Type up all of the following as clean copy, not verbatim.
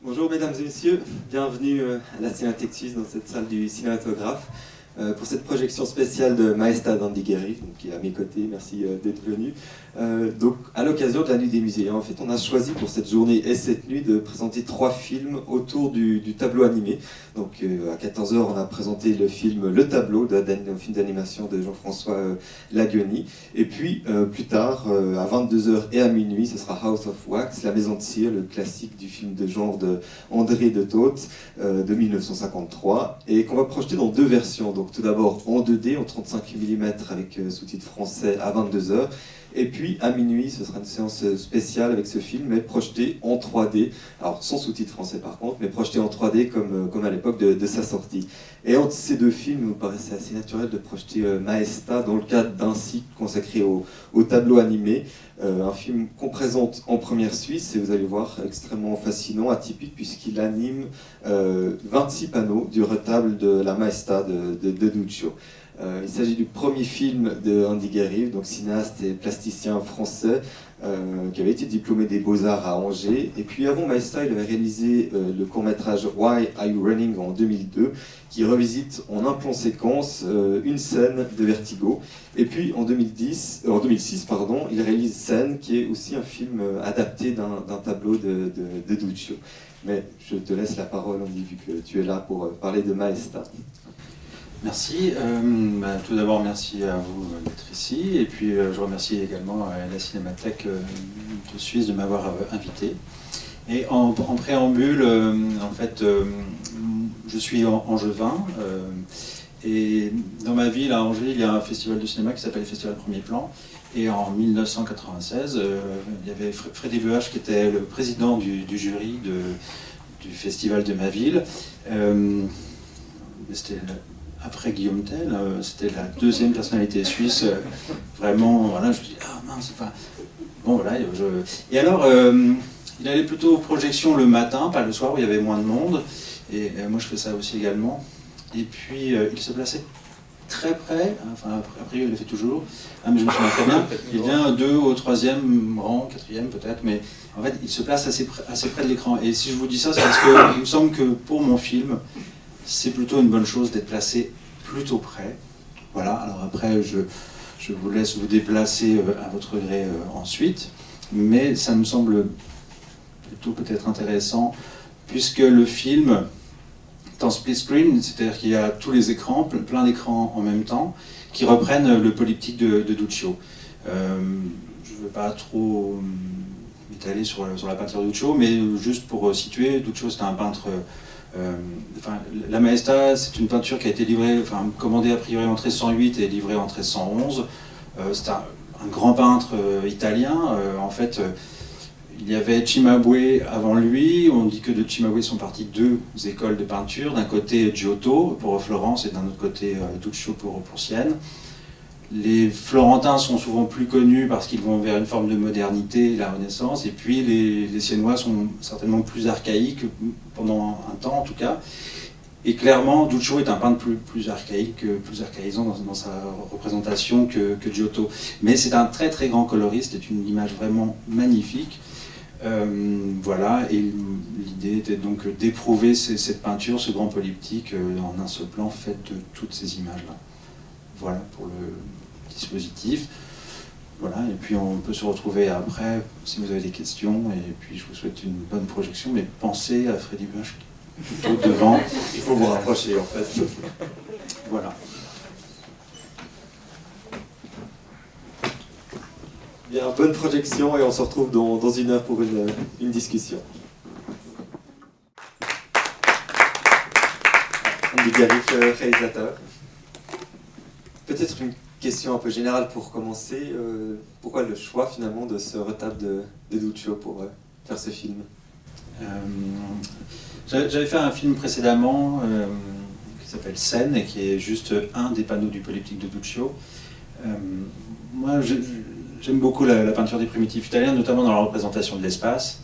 Bonjour mesdames et messieurs, bienvenue à la Cinétectus dans cette salle du cinématographe pour cette projection spéciale de Maestà d'Andy Guerry, qui est à mes côtés, merci d'être venu. Donc à l'occasion de la Nuit des musées, en fait on a choisi pour cette journée et cette nuit de présenter 3 films autour du tableau animé. Donc à 14 h on a présenté le film Le Tableau, un film d'animation de Jean-François Lagueny. Et puis plus tard, à 22 h et à minuit, ce sera House of Wax, La Maison de Cire, le classique du film de genre de André de Toth de 1953, et qu'on va projeter dans 2 versions. Donc tout d'abord en 2D, en 35 mm avec sous-titres français à 22 h. Et puis à minuit, ce sera une séance spéciale avec ce film, mais projeté en 3D, alors sans sous-titres français par contre, mais projeté en 3D comme à l'époque de sa sortie. Et entre ces 2 films, il me paraissait assez naturel de projeter Maestà dans le cadre d'un cycle consacré au tableau animé, un film qu'on présente en première Suisse, et vous allez voir, extrêmement fascinant, atypique, puisqu'il anime 26 panneaux du retable de la Maestà de Duccio. Il s'agit du premier film de Andy Guerry, donc cinéaste et plasticien français, qui avait été diplômé des Beaux-Arts à Angers. Et puis avant Maestà, il avait réalisé le court-métrage Why Are You Running en 2002, qui revisite en un plan séquence une scène de Vertigo. Et puis en 2006, il réalise Scène, qui est aussi un film adapté d'un tableau de Duccio. Mais je te laisse la parole, Andy, vu que tu es là pour parler de Maestà. Merci. Tout d'abord, merci à vous d'être ici. Et puis, je remercie également la Cinémathèque de Suisse de m'avoir invité. Et en préambule, en fait, je suis angevin. Et dans ma ville, à Angers, il y a un festival de cinéma qui s'appelle le Festival Premier Plan. Et en 1996, il y avait Freddy Buach qui était le président du jury du festival de ma ville. C'était après Guillaume Tell, c'était la 2e personnalité suisse, vraiment, voilà, je me dis, ah mince, enfin, bon voilà, et alors, il allait plutôt aux projections le matin, pas le soir où il y avait moins de monde, et moi je fais ça aussi également, et puis il se plaçait très près, enfin après il le fait toujours, mais je me souviens très bien, il vient 2 au 3e rang, 4e peut-être, mais en fait il se place assez près de l'écran, et si je vous dis ça, c'est parce qu'il me semble que pour mon film, c'est plutôt une bonne chose d'être placé plutôt près. Voilà, alors après, je vous laisse vous déplacer à votre gré ensuite, mais ça me semble plutôt peut-être intéressant, puisque le film est en split screen, c'est-à-dire qu'il y a tous les écrans, plein d'écrans en même temps, qui reprennent le polyptyque de Duccio. Je ne veux pas trop m'étaler sur la peinture de Duccio, mais juste pour situer, Duccio c'était un peintre... la Maestà, c'est une peinture qui a été commandée a priori en 1308 et livrée en 1311. C'est un grand peintre italien. En fait, il y avait Cimabue avant lui. On dit que de Cimabue sont parties 2 écoles de peinture. D'un côté Giotto pour Florence et d'un autre côté Duccio pour Sienne. Les Florentins sont souvent plus connus parce qu'ils vont vers une forme de modernité, la Renaissance, et puis les Siennois sont certainement plus archaïques, pendant un temps en tout cas. Et clairement, Duccio est un peintre plus archaïque, plus archaïsant dans sa représentation que Giotto. Mais c'est un très très grand coloriste, c'est une image vraiment magnifique. Voilà, et l'idée était donc d'éprouver cette peinture, ce grand polyptyque, en un seul plan, fait de toutes ces images-là. Voilà pour le dispositif. Voilà, et puis on peut se retrouver après si vous avez des questions, et puis je vous souhaite une bonne projection, mais pensez à Freddy Buach plutôt devant. Il faut vous rapprocher en fait. Voilà. Bien, bonne projection, et on se retrouve dans 1 heure pour une discussion. Andy Guerry, réalisateur. Peut-être une question un peu générale pour commencer. Pourquoi le choix finalement de ce retable de Duccio pour faire ce film? J'avais fait un film précédemment qui s'appelle Scène, et qui est juste un des panneaux du polyptyque de Duccio. Moi, j'aime beaucoup la peinture des primitifs italiens, notamment dans la représentation de l'espace.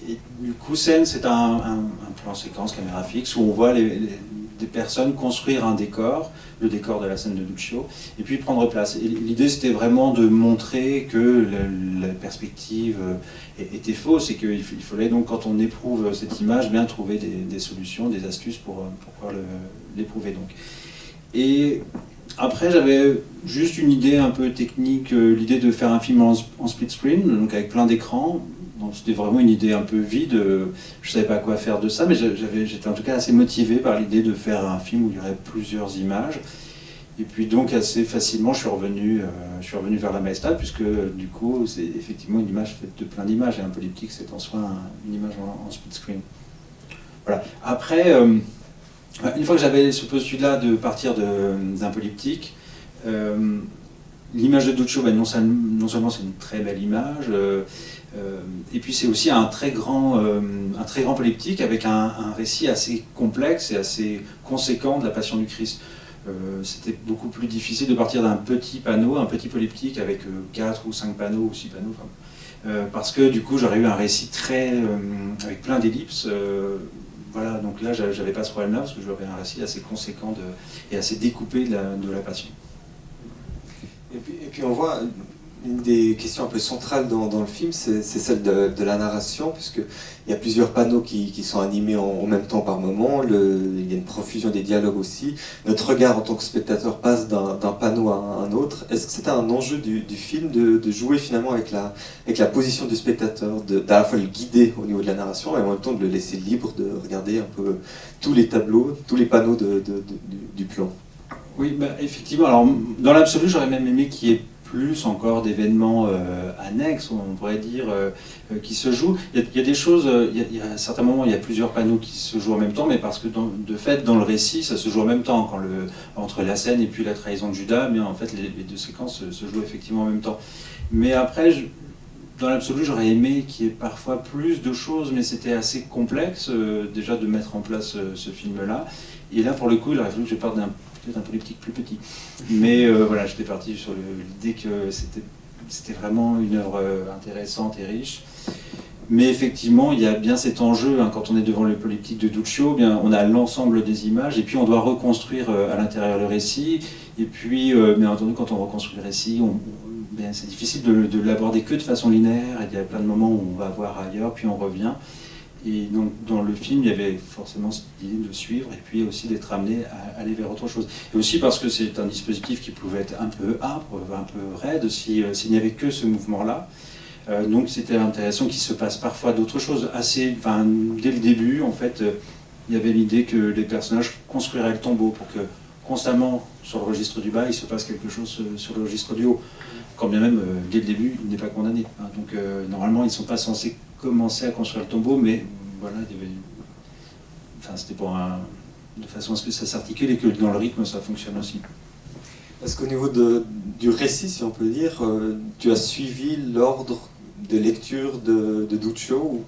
Et du coup, Scène, c'est un plan séquence caméra fixe où on voit des personnes construire un décor, le décor de la scène de Duccio, et puis prendre place. Et l'idée, c'était vraiment de montrer que la perspective était fausse, et qu'il fallait donc, quand on éprouve cette image, bien trouver des solutions, des astuces pour pouvoir l'éprouver. Donc. Et après, j'avais juste une idée un peu technique, l'idée de faire un film en split screen, donc avec plein d'écrans. Donc c'était vraiment une idée un peu vide, je ne savais pas quoi faire de ça, mais j'étais en tout cas assez motivé par l'idée de faire un film où il y aurait plusieurs images. Et puis donc assez facilement, je suis revenu vers la Maestà, puisque du coup c'est effectivement une image faite de plein d'images, et un polyptyque c'est en soi une image en split screen. Voilà. Après, une fois que j'avais ce postulat de partir d'un polyptyque, l'image de Duccio, non seulement c'est une très belle image, et puis c'est aussi un très grand polyptyque avec un récit assez complexe et assez conséquent de la Passion du Christ. C'était beaucoup plus difficile de partir d'un petit panneau, un petit polyptyque avec 4 ou 5 panneaux ou 6 panneaux, parce que du coup j'aurais eu un récit avec plein d'ellipses. Voilà, donc là j'avais pas ce problème-là parce que j'avais un récit assez conséquent et assez découpé de la Passion. Et puis on voit une des questions un peu centrales dans le film, c'est celle de la narration, puisqu'il y a plusieurs panneaux qui sont animés en même temps par moment, il y a une profusion des dialogues aussi. Notre regard en tant que spectateur passe d'un panneau à un autre. Est-ce que c'était un enjeu du film de jouer finalement avec la position du spectateur, d'à la fois le guider au niveau de la narration et en même temps de le laisser libre de regarder un peu tous les tableaux, tous les panneaux du plan? Oui, effectivement. Alors, dans l'absolu, j'aurais même aimé qu'il y ait plus encore d'événements annexes, on pourrait dire, qui se jouent. Il y a des choses, à certains moments, il y a plusieurs panneaux qui se jouent en même temps, mais parce que de fait, dans le récit, ça se joue en même temps. Entre la scène et puis la trahison de Judas, en fait, les deux séquences se jouent effectivement en même temps. Mais après, dans l'absolu, j'aurais aimé qu'il y ait parfois plus de choses, mais c'était assez complexe, déjà, de mettre en place ce film-là. Et là, pour le coup, il aurait fallu que je parte d'un polyptyque plus petit. Mais voilà, j'étais parti sur l'idée que c'était vraiment une œuvre intéressante et riche. Mais effectivement, il y a bien cet enjeu, quand on est devant le polyptyque de Duccio, on a l'ensemble des images, et puis on doit reconstruire à l'intérieur le récit. Et puis, bien entendu, quand on reconstruit le récit, c'est difficile de l'aborder que de façon linéaire. Il y a plein de moments où on va voir ailleurs, puis on revient. Et donc, dans le film, il y avait forcément cette idée de suivre et puis aussi d'être amené à aller vers autre chose. Et aussi parce que c'est un dispositif qui pouvait être un peu âpre, un peu raide, s'il n'y avait que ce mouvement-là. Donc, c'était intéressant qu'il se passe parfois d'autres choses. Dès le début, en fait, il y avait l'idée que les personnages construiraient le tombeau pour que constamment, sur le registre du bas, il se passe quelque chose sur le registre du haut. Quand bien même, dès le début, il n'est pas condamné. Donc, normalement, ils ne sont pas censés commencer à construire le tombeau, mais voilà, c'était de façon à ce que ça s'articule et que dans le rythme, ça fonctionne aussi. Est-ce qu'au niveau du récit, si on peut dire, tu as suivi l'ordre de lecture de Duccio, ou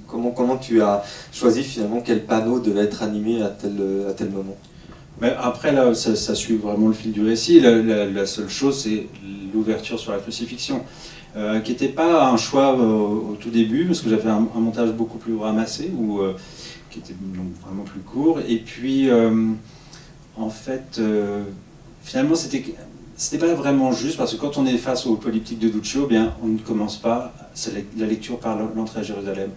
comment tu as choisi finalement quel panneau devait être animé à tel moment? Mais après, là, ça suit vraiment le fil du récit. La seule chose, c'est l'ouverture sur la crucifixion, qui n'était pas un choix au tout début, parce que j'avais un montage beaucoup plus ramassé, qui était donc vraiment plus court. Et puis, en fait, finalement, c'était pas vraiment juste, parce que quand on est face au polyptyque de Duccio, on ne commence pas la lecture par l'entrée à Jérusalem.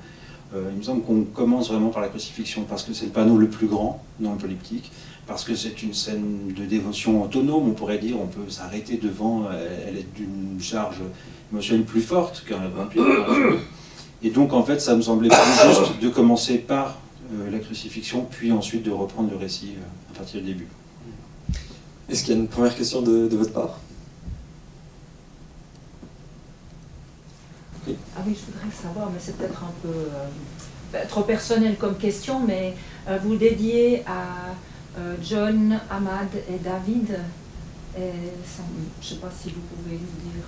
Il me semble qu'on commence vraiment par la crucifixion, parce que c'est le panneau le plus grand dans le polyptyque, parce que c'est une scène de dévotion autonome, on pourrait dire, on peut s'arrêter devant, elle est d'une charge émotionnelle plus forte qu'un vampire. Et donc en fait ça me semblait plus juste de commencer par la crucifixion, puis ensuite de reprendre le récit à partir du début. Est-ce qu'il y a une première question de votre part? Oui. Ah oui, je voudrais savoir, mais c'est peut-être un peu trop personnel comme question, mais vous dédiez à John, Ahmad et David. Je ne sais pas si vous pouvez nous dire.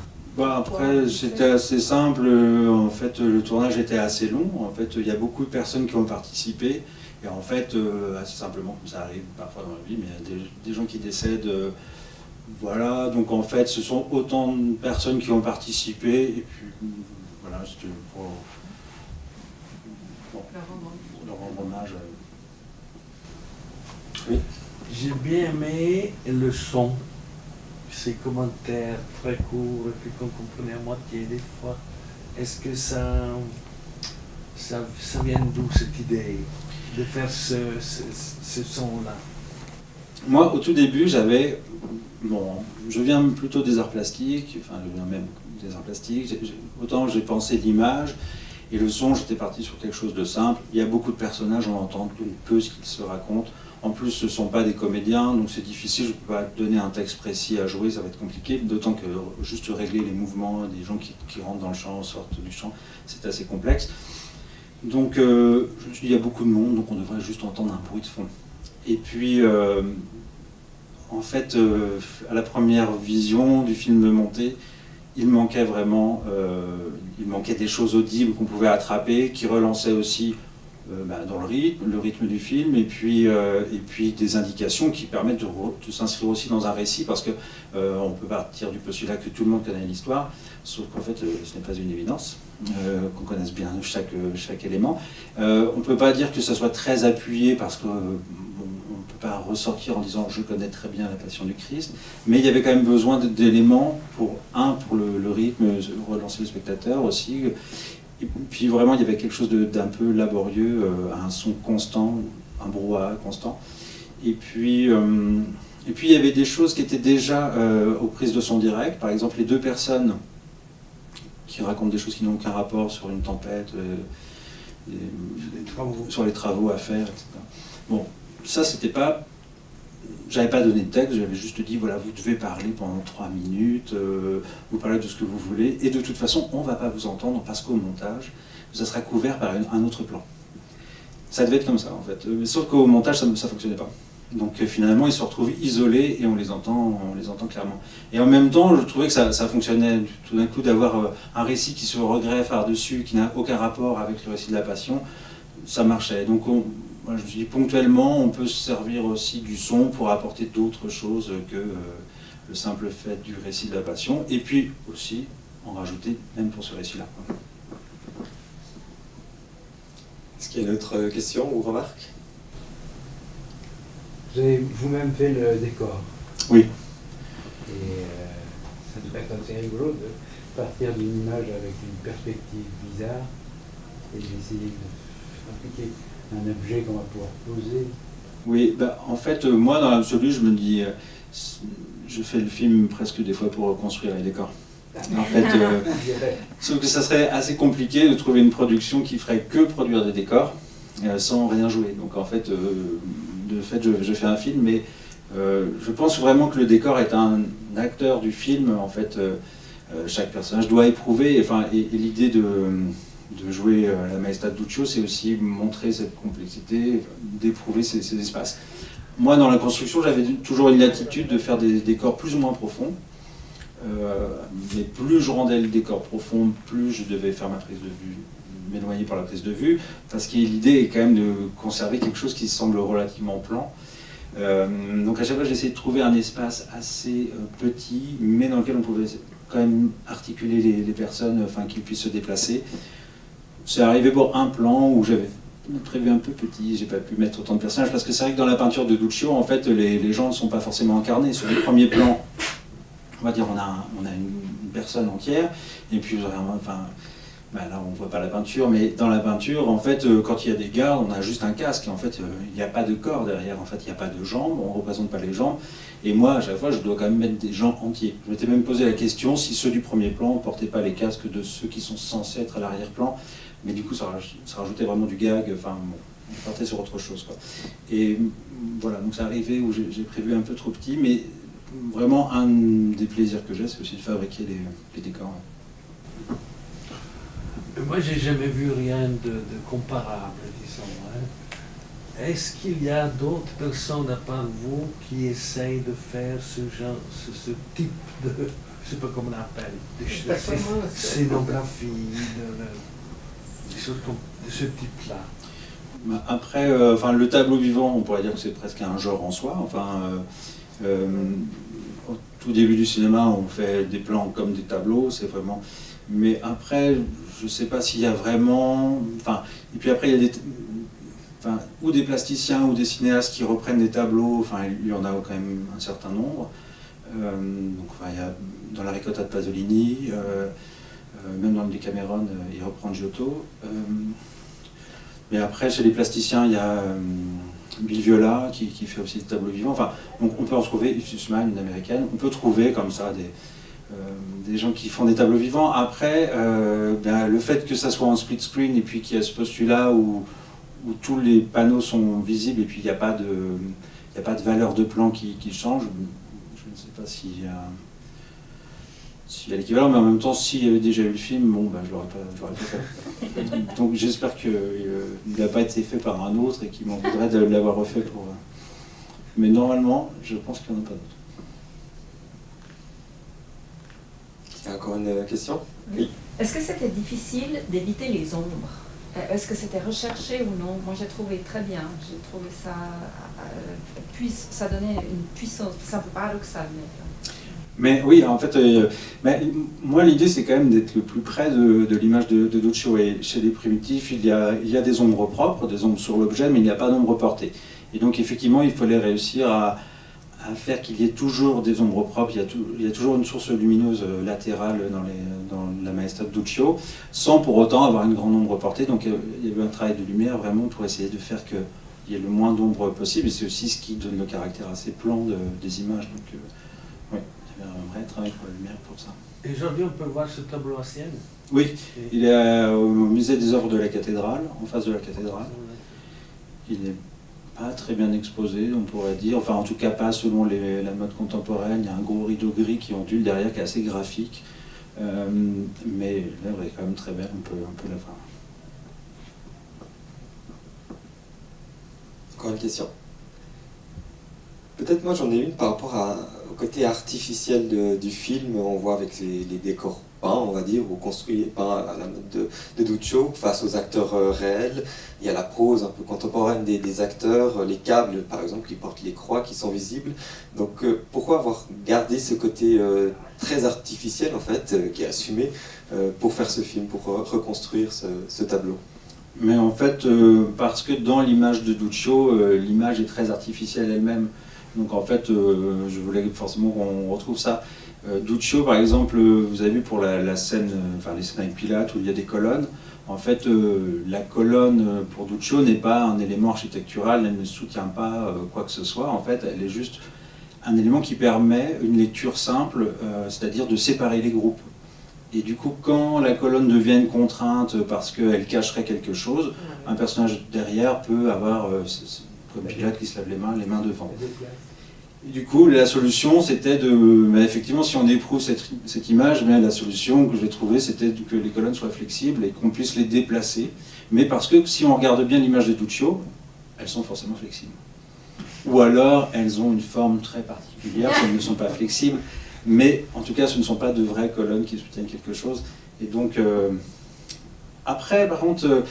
Après, c'était assez simple. En fait, le tournage était assez long. En fait, il y a beaucoup de personnes qui ont participé. Et en fait, assez simplement, comme ça arrive parfois dans la vie, mais il y a des gens qui décèdent. Voilà, donc en fait, ce sont autant de personnes qui ont participé. Et puis, voilà, c'était pour leur rendre hommage. Oui. J'ai bien aimé le son, ces commentaires très courts et puis qu'on comprenait à moitié des fois. Est-ce que ça vient d'où cette idée de faire ce son-là? Moi, au tout début, je viens plutôt des arts plastiques, enfin, je viens même des arts plastiques. Autant j'ai pensé l'image et le son, j'étais parti sur quelque chose de simple. Il y a beaucoup de personnages, on entend peu ce qu'ils se racontent. En plus, ce ne sont pas des comédiens, donc c'est difficile, je ne peux pas donner un texte précis à jouer, ça va être compliqué. D'autant que juste régler les mouvements des gens qui rentrent dans le champ, sortent du champ, c'est assez complexe. Donc, je me suis dit, il y a beaucoup de monde, donc on devrait juste entendre un bruit de fond. Et puis, en fait, à la première vision du film monté, il manquait vraiment, il manquait des choses audibles qu'on pouvait attraper, qui relançaient aussi dans le rythme du film, et puis des indications qui permettent de s'inscrire aussi dans un récit, parce que on peut partir du postulat que tout le monde connaît l'histoire, sauf qu'en fait, ce n'est pas une évidence, qu'on connaisse bien chaque élément. On ne peut pas dire que ça soit très appuyé, parce que on ne peut pas ressortir en disant « je connais très bien la Passion du Christ », mais il y avait quand même besoin d'éléments pour le rythme, relancer le spectateur aussi. Et puis vraiment, il y avait quelque chose d'un peu laborieux, un son constant, un brouhaha constant. Et puis il y avait des choses qui étaient déjà aux prises de son direct. Par exemple, les deux personnes qui racontent des choses qui n'ont aucun rapport sur une tempête, sur les travaux à faire, etc. Bon, ça, c'était pas... J'avais pas donné de texte, j'avais juste dit, voilà, vous devez parler pendant 3 minutes, vous parlez de ce que vous voulez, et de toute façon, on ne va pas vous entendre parce qu'au montage, ça sera couvert par un autre plan. Ça devait être comme ça, en fait. Sauf qu'au montage, ça ne fonctionnait pas. Donc finalement, ils se retrouvent isolés et on les entend clairement. Et en même temps, je trouvais que ça fonctionnait tout d'un coup d'avoir un récit qui se regreffe par-dessus, qui n'a aucun rapport avec le récit de la Passion. Ça marchait. Donc moi, je me suis dit, ponctuellement, on peut se servir aussi du son pour apporter d'autres choses que le simple fait du récit de la Passion, et puis aussi en rajouter même pour ce récit-là. Est-ce qu'il y a une autre question ou remarque? Vous avez vous-même fait le décor. Oui. Et ça devrait être assez rigolo de partir d'une image avec une perspective bizarre et d'essayer d'appliquer un objet qu'on va pouvoir poser. Oui, en fait, moi, dans l'absolu, je me dis, je fais le film presque des fois pour reconstruire les décors. En fait, sauf que ça serait assez compliqué de trouver une production qui ferait que produire des décors sans rien jouer. Donc en fait, je fais un film, mais je pense vraiment que le décor est un acteur du film. En fait, chaque personnage doit éprouver, et l'idée de jouer la Maestà Duccio, c'est aussi montrer cette complexité, d'éprouver ces espaces. Moi, dans la construction, j'avais toujours une latitude de faire des décors plus ou moins profonds. Mais plus je rendais le décor profond, plus je devais faire ma prise de vue, m'éloigner par la prise de vue, parce que l'idée est quand même de conserver quelque chose qui semble relativement plan. Donc à chaque fois, j'essayais de trouver un espace assez petit, mais dans lequel on pouvait quand même articuler les personnes, qu'ils puissent se déplacer. C'est arrivé pour un plan où j'avais prévu un peu petit, j'ai pas pu mettre autant de personnages, parce que c'est vrai que dans la peinture de Duccio, en fait, les gens ne sont pas forcément incarnés. Sur les premiers plans, on va dire, on a une personne entière, et puis là on voit pas la peinture, mais dans la peinture, en fait, quand il y a des gardes, on a juste un casque, et en fait, il n'y a pas de corps derrière, en fait, il n'y a pas de jambes, on ne représente pas les jambes, et moi, à chaque fois, je dois quand même mettre des gens entiers. Je m'étais même posé la question si ceux du premier plan ne portaient pas les casques de ceux qui sont censés être à l'arrière-plan, mais du coup, ça rajoutait vraiment du gag, on partait sur autre chose, quoi. Et voilà, donc c'est arrivé où j'ai prévu un peu trop petit, mais vraiment, un des plaisirs que j'ai, c'est aussi de fabriquer les décors. Moi, j'ai jamais vu rien de comparable, disons. Hein. Est-ce qu'il y a d'autres personnes à part vous qui essayent de faire ce genre, ce type de, je sais pas comment on appelle, de scénographie, des choses de ce type-là? Après, le tableau vivant, on pourrait dire que c'est presque un genre en soi. Au tout début du cinéma, on fait des plans comme des tableaux, c'est vraiment... Mais après, je ne sais pas s'il y a vraiment... et puis après, il y a enfin, ou des plasticiens ou des cinéastes qui reprennent des tableaux, enfin il y en a quand même un certain nombre. Donc enfin, il y a dans la Ricotta de Pasolini, même dans le Decameron, il reprend Giotto. Mais après, chez les plasticiens, il y a Bill Viola qui fait aussi des tableaux vivants. Enfin, on peut en trouver, Yves Sussman, une américaine, on peut trouver comme ça des gens qui font des tableaux vivants. Après, le fait que ça soit en split screen et puis qu'il y a ce postulat où tous les panneaux sont visibles et puis il n'y a pas de valeur de plan qui change, je ne sais pas s'il y a l'équivalent, mais en même temps, s'il y avait déjà eu le film, bon, je l'aurais pas fait. Donc j'espère qu'il n'a pas été fait par un autre et qu'il m'en voudrait de l'avoir refait pour... Mais normalement, je pense qu'il n'y en a pas d'autre. Il y a encore une question? Oui. Est-ce que c'était difficile d'éviter les ombres? Est-ce que c'était recherché ou non? Moi j'ai trouvé très bien, j'ai trouvé ça... ça donnait une puissance, c'est un peu paradoxal, Mais oui, en fait, moi l'idée c'est quand même d'être le plus près de l'image de Duccio. Et chez les primitifs, il y a des ombres propres, des ombres sur l'objet, mais il n'y a pas d'ombre portée. Et donc effectivement, il fallait réussir à faire qu'il y ait toujours des ombres propres. Il y a toujours une source lumineuse latérale dans la Maestà de Duccio, sans pour autant avoir une grande ombre portée. Donc il y avait un travail de lumière vraiment pour essayer de faire qu'il y ait le moins d'ombre possible. Et c'est aussi ce qui donne le caractère assez plan des images. Donc oui. Un vrai travail pour la lumière pour ça. Et aujourd'hui, on peut voir ce tableau à Sienne. Oui, il est au musée des œuvres de la cathédrale, en face de la cathédrale. Il n'est pas très bien exposé, on pourrait dire. Enfin, en tout cas, pas selon la mode contemporaine. Il y a un gros rideau gris qui ondule derrière, qui est assez graphique. Mais l'œuvre est quand même très belle, on peut la voir. Encore une question? Peut-être moi j'en ai une par rapport au côté artificiel du film. On voit avec les décors peints, on va dire, ou construits et peints à la mode de Duccio face aux acteurs réels. Il y a la prose un peu contemporaine des acteurs, les câbles par exemple qui portent les croix qui sont visibles. Donc pourquoi avoir gardé ce côté très artificiel en fait, qui est assumé pour faire ce film, pour reconstruire ce tableau? Mais en fait, parce que dans l'image de Duccio, l'image est très artificielle elle-même. Donc en fait, je voulais forcément qu'on retrouve ça. Duccio, par exemple, vous avez vu pour la scène, enfin les scènes avec Pilate où il y a des colonnes. En fait, la colonne pour Duccio n'est pas un élément architectural, elle ne soutient pas quoi que ce soit. En fait, elle est juste un élément qui permet une lecture simple, c'est-à-dire de séparer les groupes. Et du coup, quand la colonne devient une contrainte parce qu'elle cacherait quelque chose, un personnage derrière peut avoir, comme Pilate qui se lave les mains devant. Et du coup, la solution, c'était effectivement, si on éprouve cette image, la solution que j'ai trouvée, c'était que les colonnes soient flexibles et qu'on puisse les déplacer. Mais parce que si on regarde bien l'image de Duccio, elles sont forcément flexibles. Ou alors, elles ont une forme très particulière, elles ne sont pas flexibles. Mais en tout cas, ce ne sont pas de vraies colonnes qui soutiennent quelque chose. Et donc, après, par contre,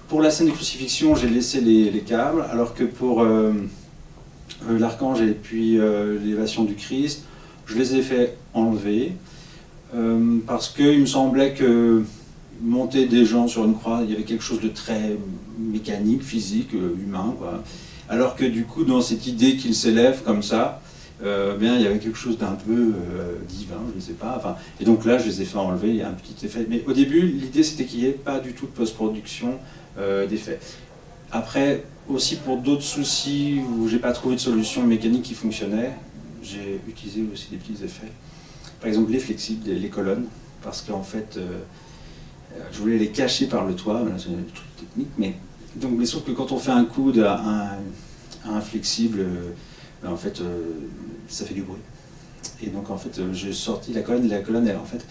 pour la scène de crucifixion, j'ai laissé les câbles, alors que pour l'archange et puis l'élévation du Christ, je les ai fait enlever, parce qu'il me semblait que monter des gens sur une croix, il y avait quelque chose de très mécanique, physique, humain, quoi. Alors que du coup, dans cette idée qu'ils s'élèvent comme ça, il y avait quelque chose d'un peu divin, je ne sais pas. Enfin, et donc là, je les ai fait enlever, il y a un petit effet. Mais au début, l'idée, c'était qu'il n'y ait pas du tout de post-production d'effets. Après, aussi pour d'autres soucis où j'ai pas trouvé de solution mécanique qui fonctionnait, j'ai utilisé aussi des petits effets. Par exemple, les flexibles, les colonnes, parce qu'en fait, je voulais les cacher par le toit, c'est un truc technique, mais sauf que quand on fait un coude à un flexible, en fait, ça fait du bruit. Et donc, en fait, j'ai sorti la colonne, elle, en fait,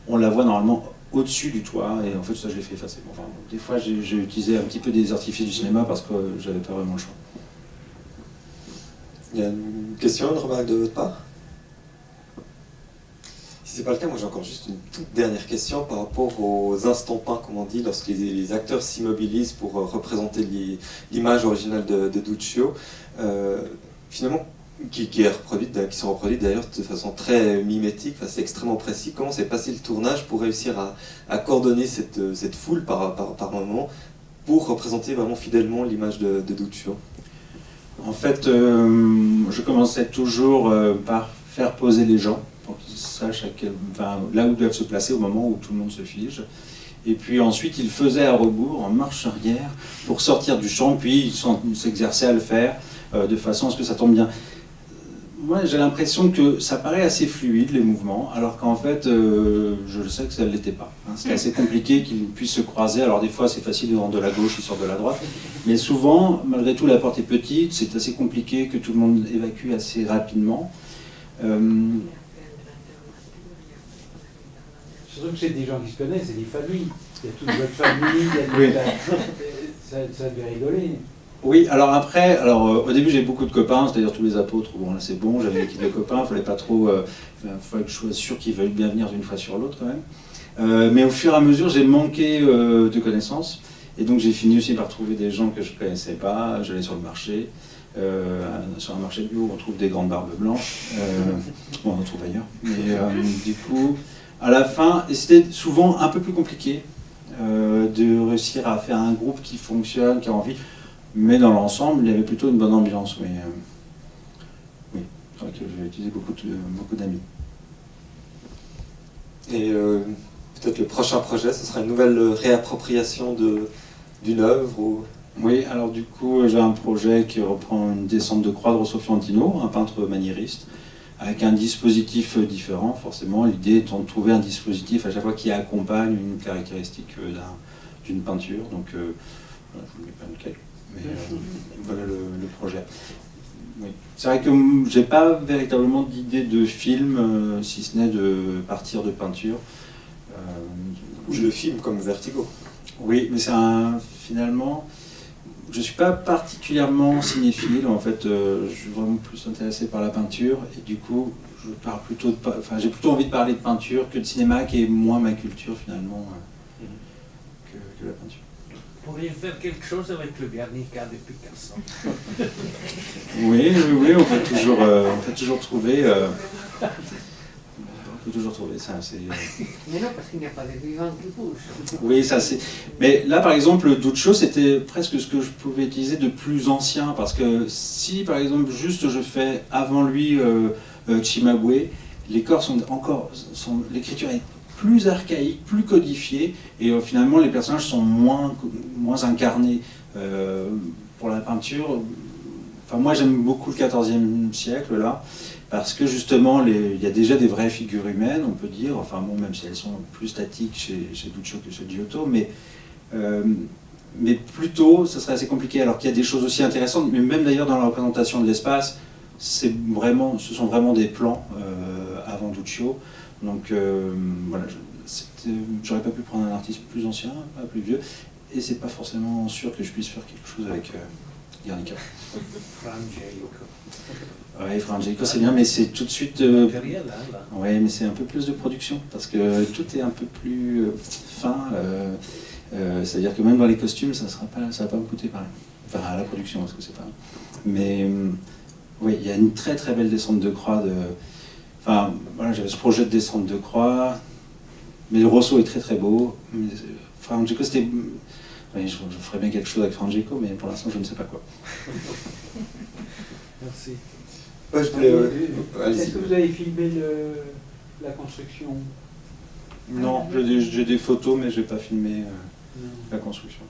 on la voit normalement au-dessus du toit, et en fait, ça, je l'ai fait effacer. Enfin, des fois, j'ai utilisé un petit peu des artifices du cinéma parce que j'avais pas vraiment le choix. Il y a une question, une remarque de votre part? Si c'est pas le cas, moi j'ai encore juste une toute dernière question par rapport aux instants peints, comme on dit, lorsque les acteurs s'immobilisent pour représenter l'image originale de Duccio. Finalement, qui sont reproduites d'ailleurs de façon très mimétique, enfin, c'est extrêmement précis. Comment s'est passé le tournage pour réussir à coordonner cette foule par moment pour représenter vraiment fidèlement l'image de Duccio? En fait, je commençais toujours par faire poser les gens pour qu'ils sachent là où ils doivent se placer au moment où tout le monde se fige. Et puis ensuite, il faisait à rebours, en marche arrière, pour sortir du champ, puis il s'exerçait à le faire de façon à ce que ça tombe bien. Moi, j'ai l'impression que ça paraît assez fluide, les mouvements, alors qu'en fait, je sais que ça ne l'était pas. Hein. C'est assez compliqué qu'ils puissent se croiser. Alors des fois, c'est facile, il rentre de la gauche, il sort de la droite. Mais souvent, malgré tout, la porte est petite, c'est assez compliqué que tout le monde évacue assez rapidement. Surtout que c'est des gens qui se connaissent, c'est des familles. Il y a toute votre famille, il y a ça devait rigoler. Oui, alors après, au début j'ai beaucoup de copains, c'est-à-dire tous les apôtres, bon là c'est bon, j'avais une équipe de copains, il fallait pas trop, fallait que je sois sûr qu'ils veuillent bien venir d'une fois sur l'autre quand même. Mais au fur et à mesure j'ai manqué de connaissances, et donc j'ai fini aussi par trouver des gens que je connaissais pas, j'allais sur le marché, sur un marché bio on trouve des grandes barbes blanches, bon on en trouve ailleurs, mais du coup, à la fin, et c'était souvent un peu plus compliqué de réussir à faire un groupe qui fonctionne, qui a envie. Mais dans l'ensemble, il y avait plutôt une bonne ambiance. Mais oui, c'est vrai que j'ai utilisé beaucoup d'amis. Et peut-être le prochain projet, ce sera une nouvelle réappropriation d'une œuvre ou... Oui, alors du coup, j'ai un projet qui reprend une descente de croix de Rosso Fiorentino, un peintre maniériste, avec un dispositif différent, forcément. L'idée étant de trouver un dispositif à chaque fois qui accompagne une caractéristique d'une peinture. Donc, je ne vous mets pas lequel. Mais voilà le projet. Oui. C'est vrai que j'ai pas véritablement d'idée de film, si ce n'est de partir de peinture. Ou je le filme comme Vertigo. Oui, mais finalement, je suis pas particulièrement cinéphile. En fait, je suis vraiment plus intéressé par la peinture et du coup, j'ai plutôt envie de parler de peinture que de cinéma, qui est moins ma culture finalement que la peinture. Vous pourriez faire quelque chose avec le Guernica de Picasso. Oui, on peut toujours trouver. On peut toujours trouver ça. Mais non, parce qu'il n'y a pas de vivant qui bouge. Oui, ça c'est. Mais là, par exemple, Duccio, c'était presque ce que je pouvais utiliser de plus ancien, parce que si, par exemple, juste je fais avant lui Cimabue, les corps l'écriture est plus archaïque, plus codifiée, et finalement les personnages sont moins incarnés. Pour la peinture, moi j'aime beaucoup le XIVe siècle là, parce que justement il y a déjà des vraies figures humaines, on peut dire, même si elles sont plus statiques chez Duccio que chez Giotto, mais plutôt ça serait assez compliqué, alors qu'il y a des choses aussi intéressantes, mais même d'ailleurs dans la représentation de l'espace, ce sont vraiment des plans avant Duccio. Donc voilà, j'aurais pas pu prendre un artiste plus ancien, pas plus vieux, et c'est pas forcément sûr que je puisse faire quelque chose avec Guernica. Frangelico. Oui, Frangelico c'est bien, mais c'est tout de suite... Matériel, hein, là. Oui, mais c'est un peu plus de production, parce que tout est un peu plus fin, c'est-à-dire que même dans les costumes, ça va pas me coûter pareil. Enfin, à la production, parce que c'est pas... Mais oui, il y a une très très belle descente de croix voilà, j'avais ce projet de descente de croix, mais le Rosso est très très beau. Frangelico, c'était... Oui, je ferais bien quelque chose avec Frangelico, mais pour l'instant, je ne sais pas quoi. Merci. Ouais, je voulais... Est-ce que vous avez filmé la construction? Non, j'ai des photos, mais je n'ai pas filmé la construction.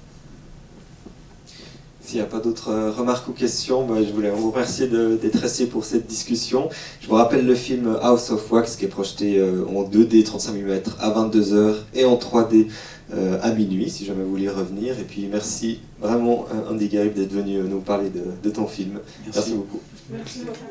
S'il n'y a pas d'autres remarques ou questions, je voulais vous remercier d'être resté pour cette discussion. Je vous rappelle le film House of Wax qui est projeté en 2D 35 mm à 22h et en 3D à minuit, si jamais vous voulez revenir. Et puis merci vraiment Andy Garib d'être venu nous parler de ton film. Merci beaucoup. Merci beaucoup.